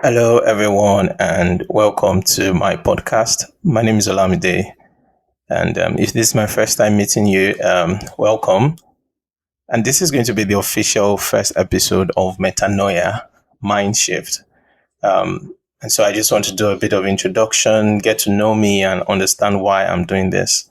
Hello, everyone, and welcome to my podcast. My name is Olamide, and if this is my first time meeting you, welcome. And this is going to be the official first episode of Metanoia Mind Shift. And so I just want to do a bit of introduction, get to know me, and understand why I'm doing this.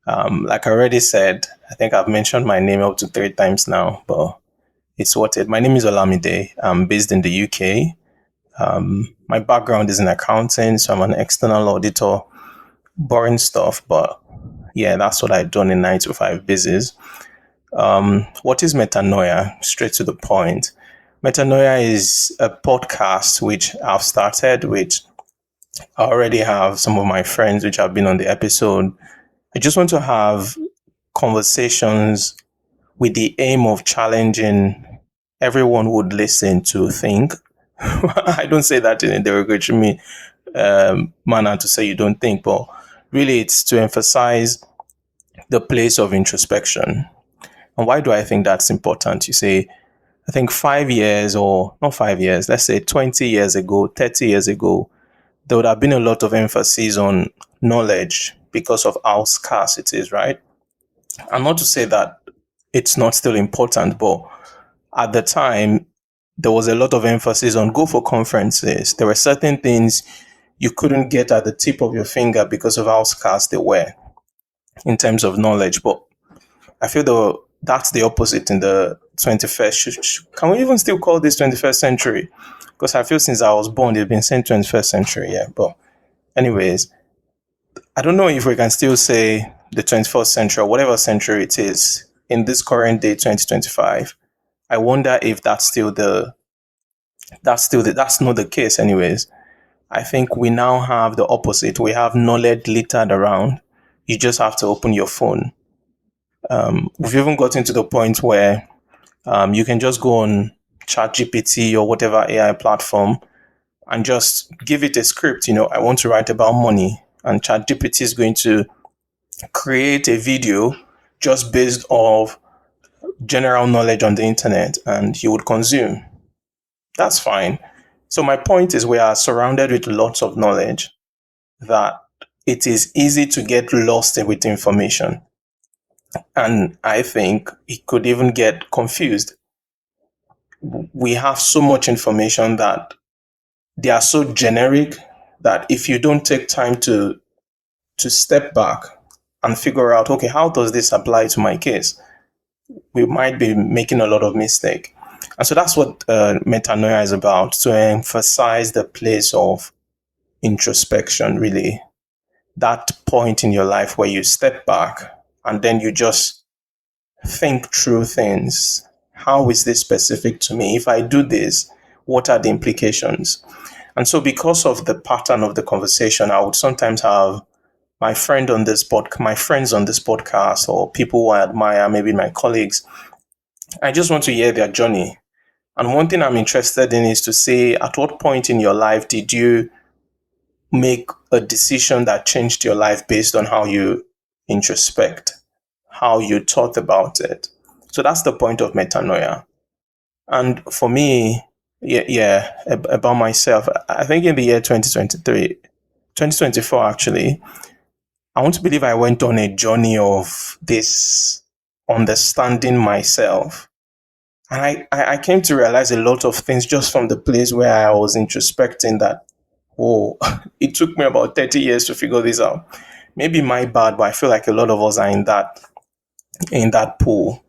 Like I already said, I think I've mentioned my name up to 3 times now, but it's worth it. My name is Olamide. I'm based in the UK. My background is in accounting, so I'm an external auditor. Boring stuff, but yeah, that's what I done in 9 to 5 business. What is Metanoia? Straight to the point. Metanoia is a podcast which I've started, which I already have some of my friends which have been on the episode. I just want to have conversations with the aim of challenging everyone who would listen to think. I don't say that in a derogatory manner to say you don't think, but really it's to emphasize the place of introspection. And why do I think that's important? You say, I think 5 years, or not 5 years, let's say 20 years ago, 30 years ago, there would have been a lot of emphasis on knowledge because of how scarce it is, right? And not to say that it's not still important, but at the time, there was a lot of emphasis on go for conferences. There were certain things you couldn't get at the tip of your finger because of how scarce they were in terms of knowledge. But I feel that's the opposite in the 21st. Can we even still call this 21st century? Because I feel since I was born, they've been saying 21st century, yeah. But anyways, I don't know if we can still say the 21st century or whatever century it is in this current day, 2025. I wonder if that's not the case anyways. I think we now have the opposite. We have knowledge littered around. You just have to open your phone. We've even gotten to the point where you can just go on ChatGPT or whatever AI platform and just give it a script. I want to write about money, and ChatGPT is going to create a video just based off general knowledge on the internet, and you would consume. That's fine. So my point is we are surrounded with lots of knowledge that it is easy to get lost with information. And I think it could even get confused. We have so much information that they are so generic that if you don't take time to step back and figure out, okay, how does this apply to my case? We might be making a lot of mistake. And so that's what metanoia is about, to emphasize the place of introspection, really. That point in your life where you step back and then you just think through things. How is this specific to me? If I do this, what are the implications? And so because of the pattern of the conversation, I would sometimes have my friends on this podcast, or people who I admire, maybe my colleagues. I just want to hear their journey. And one thing I'm interested in is to say, at what point in your life did you make a decision that changed your life based on how you introspect, how you thought about it? So that's the point of metanoia. And for me, about myself, I think in the year 2024 actually, I want to believe I went on a journey of this understanding myself. And I came to realize a lot of things just from the place where I was introspecting that, oh, it took me about 30 years to figure this out. Maybe my bad, but I feel like a lot of us are in that pool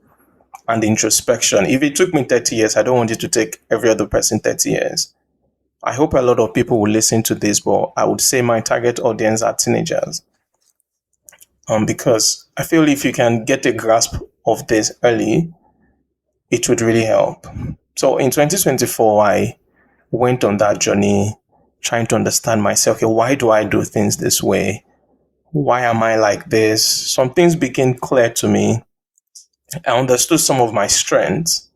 and the introspection. If it took me 30 years, I don't want it to take every other person 30 years. I hope a lot of people will listen to this, but I would say my target audience are teenagers. Because I feel if you can get a grasp of this early, it would really help. So in 2024, I went on that journey trying to understand myself. Okay, why do I do things this way? Why am I like this? Some things became clear to me. I understood some of my strengths,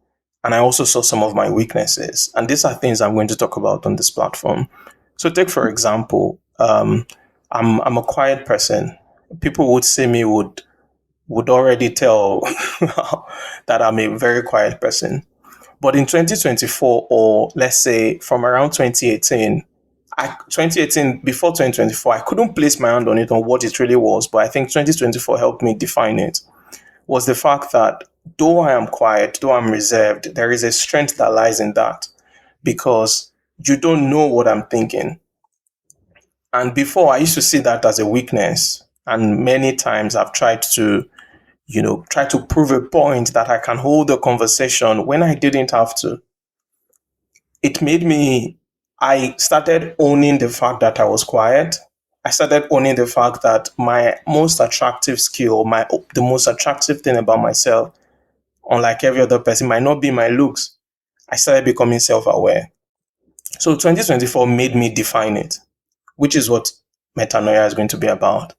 and I also saw some of my weaknesses. And these are things I'm going to talk about on this platform. So take, for example, I'm a quiet person. People would see me would already tell that I'm a very quiet person. But in 2024, or let's say from around 2018, before 2024, I couldn't place my hand on it, on what it really was. But I think 2024 helped me define it. Was the fact that though I am quiet, though I'm reserved, there is a strength that lies in that, because you don't know what I'm thinking. And before, I used to see that as a weakness. And many times I've tried to, try to prove a point that I can hold a conversation when I didn't have to. I started owning the fact that I was quiet. I started owning the fact that my most attractive skill, the most attractive thing about myself, unlike every other person, might not be my looks. I started becoming self-aware. So 2024 made me define it, which is what metanoia is going to be about.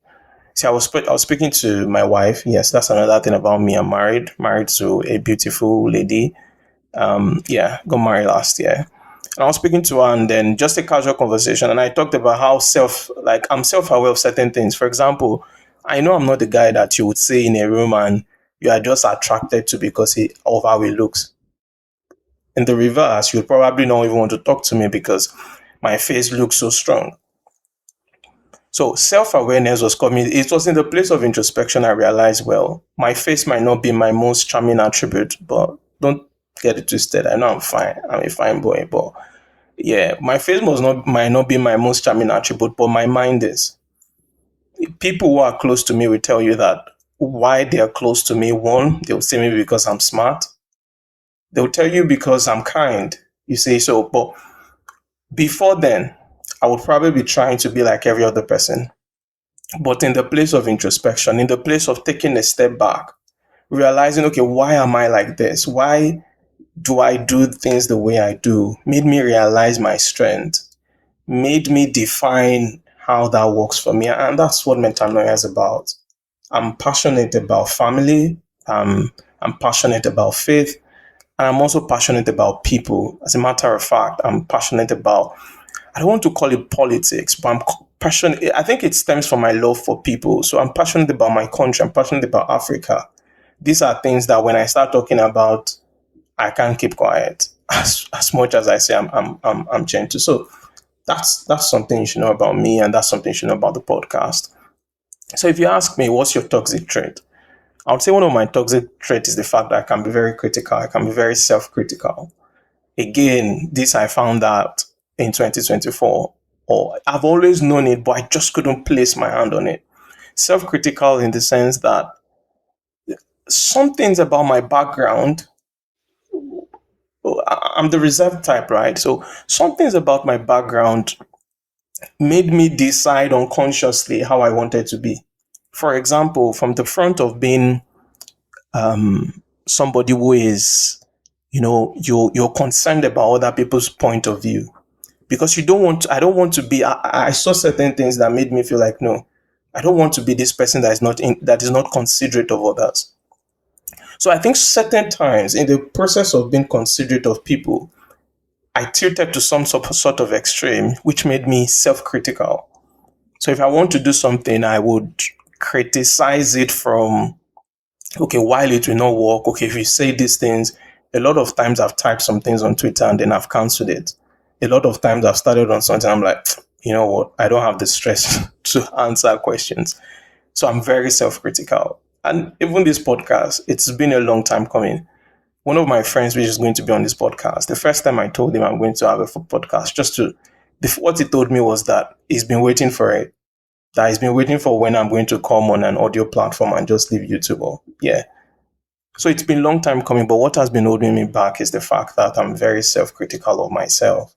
See, I was speaking to my wife. Yes, that's another thing about me. I'm married to a beautiful lady. Got married last year. And I was speaking to her, and then just a casual conversation, and I talked about how I'm self-aware of certain things. For example, I know I'm not the guy that you would say in a room and you are just attracted to because of how he looks. In the reverse, you'd probably not even want to talk to me because my face looks so strong. So self-awareness was coming. It was in the place of introspection I realized, well, my face might not be my most charming attribute, but don't get it twisted. I know I'm fine. I'm a fine boy, but yeah, my face might not be my most charming attribute, but my mind is. People who are close to me will tell you that why they are close to me. One, they'll say maybe because I'm smart. They'll tell you because I'm kind. You say so, but before then, I would probably be trying to be like every other person. But in the place of introspection, in the place of taking a step back, realizing, okay, why am I like this? Why do I do things the way I do? Made me realize my strength, made me define how that works for me. And that's what metanoia is about. I'm passionate about family. I'm passionate about faith. And I'm also passionate about people. As a matter of fact, I'm passionate about, I don't want to call it politics, but I'm passionate. I think it stems from my love for people. So I'm passionate about my country. I'm passionate about Africa. These are things that when I start talking about, I can't keep quiet. As much as I say I'm gentle. So that's something you should know about me, and that's something you should know about the podcast. So if you ask me, what's your toxic trait? I would say one of my toxic traits is the fact that I can be very critical. I can be very self-critical. Again, this I found out in 2024, or I've always known it, but I just couldn't place my hand on it. Self-critical in the sense that some things about my background, I'm the reserved type, right? So some things about my background made me decide unconsciously how I wanted to be. For example, from the front of being somebody who is, you're concerned about other people's point of view, because I don't want to be, I saw certain things that made me feel like, no, I don't want to be this person that is not considerate of others. So I think certain times in the process of being considerate of people, I tilted to some sort of extreme, which made me self-critical. So if I want to do something, I would criticize it from, okay, while it will not work, okay, if you say these things, a lot of times I've typed some things on Twitter and then I've cancelled it. A lot of times I've started on something, I'm like, you know what, I don't have the stress to answer questions. So I'm very self-critical. And even this podcast, it's been a long time coming. One of my friends, which is going to be on this podcast, the first time I told him I'm going to have a podcast, what he told me was that he's been waiting for it. That he's been waiting for when I'm going to come on an audio platform and just leave YouTube. Yeah. So it's been a long time coming, but what has been holding me back is the fact that I'm very self-critical of myself.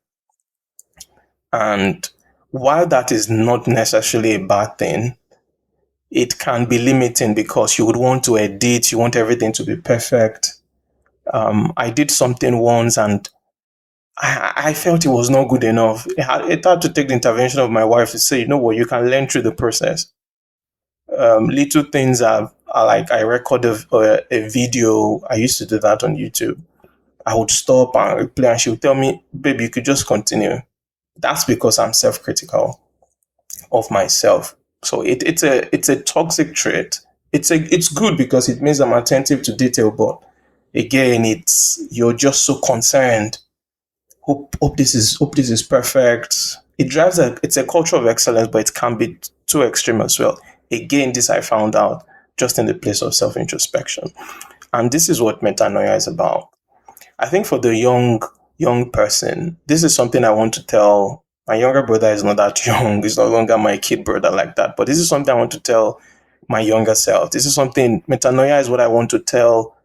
And while that is not necessarily a bad thing, it can be limiting because you would want to edit, you want everything to be perfect. I did something once and I felt it was not good enough. It had to take the intervention of my wife to say, you know what, you can learn through the process. Little things are like I record a video. I used to do that on YouTube. I would stop and replay, and she would tell me, baby, you could just continue. That's because I'm self-critical of myself. So it's a toxic trait. It's good because it means I'm attentive to detail, but Again, it's you're just so concerned. Hope this is perfect. It's a culture of excellence, but it can be too extreme as well. Again, this I found out just in the place of self introspection, and this is what metanoia is about. I think for the young person, this is something I want to tell. My younger brother is not that young. He's no longer my kid brother like that. But this is something I want to tell my younger self. This is something metanoia is what I want to tell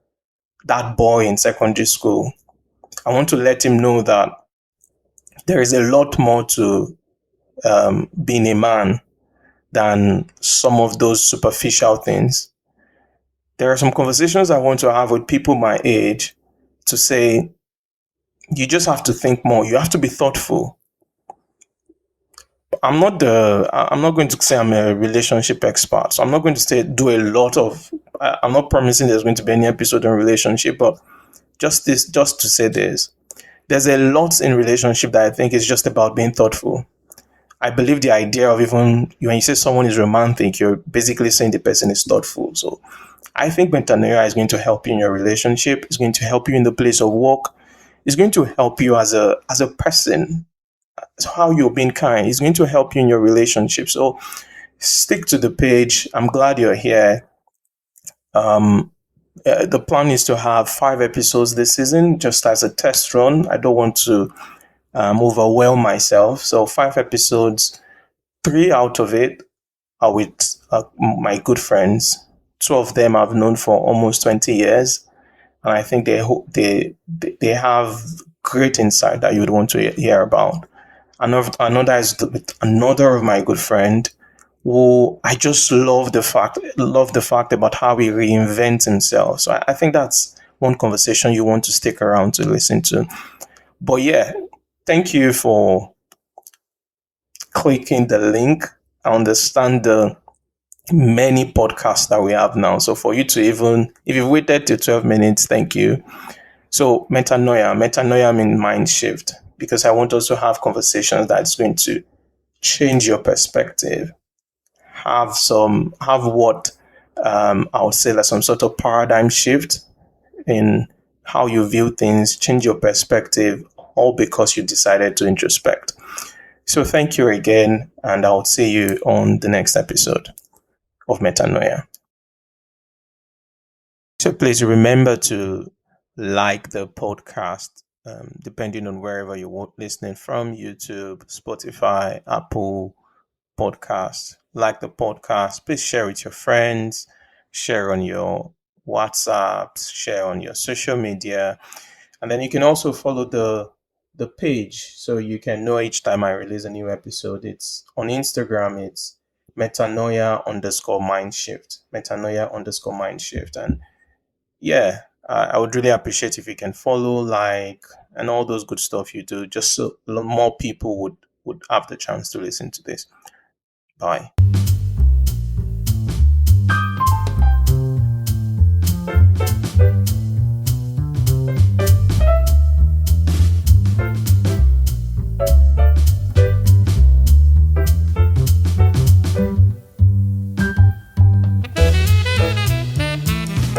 that boy in secondary school. I want to let him know that there is a lot more to being a man than some of those superficial things. There are some conversations I want to have with people my age to say, you just have to think more. You have to be thoughtful. I'm not going to say I'm a relationship expert. So I'm not going to say do a lot of, I'm not promising there's going to be any episode on relationship, but just to say this, there's a lot in relationship that I think is just about being thoughtful. I believe the idea of even when you say someone is romantic, you're basically saying the person is thoughtful. So I think metanoia is going to help you in your relationship. It's going to help you in the place of work. It's going to help you as a person. How you're being kind. It's going to help you in your relationship. So stick to the page. I'm glad you're here. The plan is to have 5 episodes this season, just as a test run. I don't want to overwhelm myself. So 5 episodes, 3 out of it are with my good friends. 2 of them I've known for almost 20 years, and I think they have great insight that you would want to hear about. Another is with another of my good friend who I just love the fact about how he reinvents himself. So I think that's one conversation you want to stick around to listen to. But yeah, thank you for clicking the link. I understand the many podcasts that we have now. So for you to even, if you've waited till 12 minutes, thank you. So metanoia means mind shift, because I want us to have conversations that's going to change your perspective. Have what I would say like some sort of paradigm shift in how you view things, change your perspective, all because you decided to introspect. So thank you again, and I'll see you on the next episode of Metanoia. So please remember to like the podcast, depending on wherever you're listening from, YouTube, Spotify, Apple Podcasts. Like the podcast, please share with your friends, share on your WhatsApp, share on your social media. And then you can also follow the page so you can know each time I release a new episode. It's on Instagram, it's metanoia_mindshift. Metanoia_mindshift. And yeah, I would really appreciate if you can follow, like, and all those good stuff you do, just so more people would have the chance to listen to this. Bye.